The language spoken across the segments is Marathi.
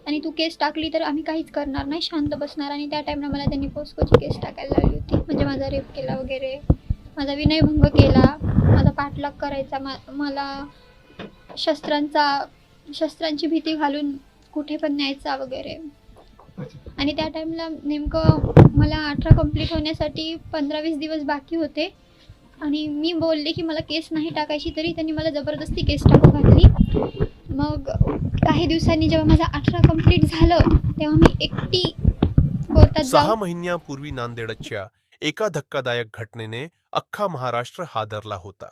आणि तू केस टाकली तर आम्ही काहीच करणार नाही, शांत बसणार. आणि त्या टाईमला मला त्यांनी पोस्कोची केस टाकायला लावली होती, म्हणजे माझा रेप केला वगैरे, माझा विनयभंग केला, माझा पाठलाग करायचा, मला शस्त्रांची भीती घालून कुठे पण न्यायचा वगैरे. आणि त्या टाईमला नेमकं मला 18 कंप्लीट होण्यासाठी 15-20 दिवस बाकी होते. आणि मी बोलले की मला केस नाही टाकायची, तरी त्यांनी मला जबरदस्ती केस टाकू घातली. मग काही दिवसांनी जेव्हा माझा 18 कंप्लीट झालं, तेव्हा मी एकटी कोर्टात 6 जाऊन महिन्यापूर्वी नांदेडच्या एका धक्कादायक घटनेने अख्खा महाराष्ट्र हादरला होता.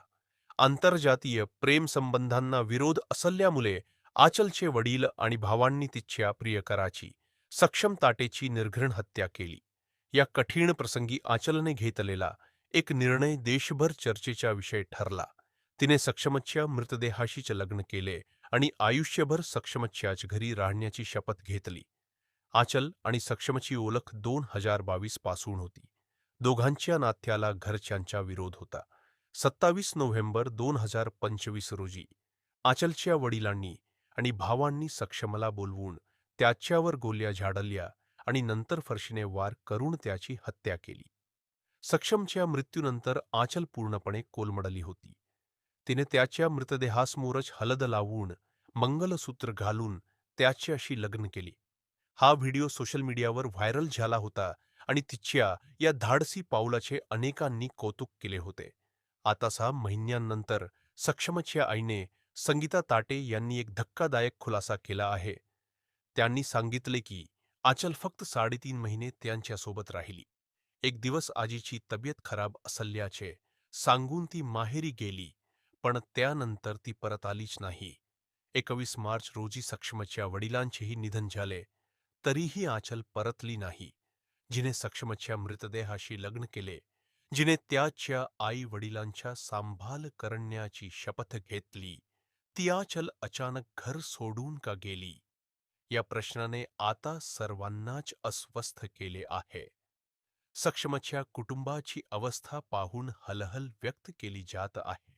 आंतरजातीय प्रेम संबंधांना विरोध असल्यामुळे आचलचे वडील आणि भावांनी तिच्या प्रियकराची, सक्षम ताटेची निर्घृण हत्या केली. या कठीण प्रसंगी आचलने घेतलेला एक निर्णय देशभर चर्चेचा विषय ठरला. तिने सक्षमच्या मृतदेहाशीच लग्न केले आणि आयुष्यभर सक्षमच्याच घरी राहण्याची शपथ घेतली. आचल आणि सक्षमची ओळख 2022 पासून होती. दोघांच्या नात्याला घरच्यांचा विरोध होता. 27 नोव्हेंबर 2025 रोजी आचलच्या वडिलांनी आणि भावांनी सक्षमला बोलवून त्याच्यावर गोळ्या झाडल्या आणि नंतर फरशीने वार करून त्याची हत्या केली. सक्षमच्या मृत्यूनंतर आचल पूर्णपणे कोलमडली होती. तिने त्याच्या मृतदेहासमोरच हळद लावून मंगलसूत्र घालून त्याच्याशी लग्न केले. हा व्हिडिओ सोशल मीडियावर व्हायरल झाला होता आणि तिच्या या धाडसी पाऊलाचे अनेकांनी कौतुक केले होते. आता 6 महिन्यांनंतर सक्षमच्या आईने संगीता ताटे यांनी एक धक्कादायक खुलासा केला आहे. त्यांनी सांगितले की आचल फक्त 3.5 महिने त्यांच्यासोबत राहिली. एक दिवस आजीची तब्येत खराब असल्याचे सांगून ती माहेरी गेली, पण त्यानंतर ती परत आलीच नाही. 21 मार्च रोजी सक्षमच्या वडिलांचेही निधन झाले, तरीही आचल परतली नाही. जिने सक्षमच्या मृतदेहाशी लग्न केले, जिने त्याच्या आई वडिलांच्या सांभाळ करण्याची शपथ घेतली, ती आचल अचानक घर सोडून का गेली? या प्रश्नाने आता सर्वांनाच अस्वस्थ केले आहे. सक्षमच्या कुटुंबाची अवस्था पाहून हलहल व्यक्त केली जात आहे.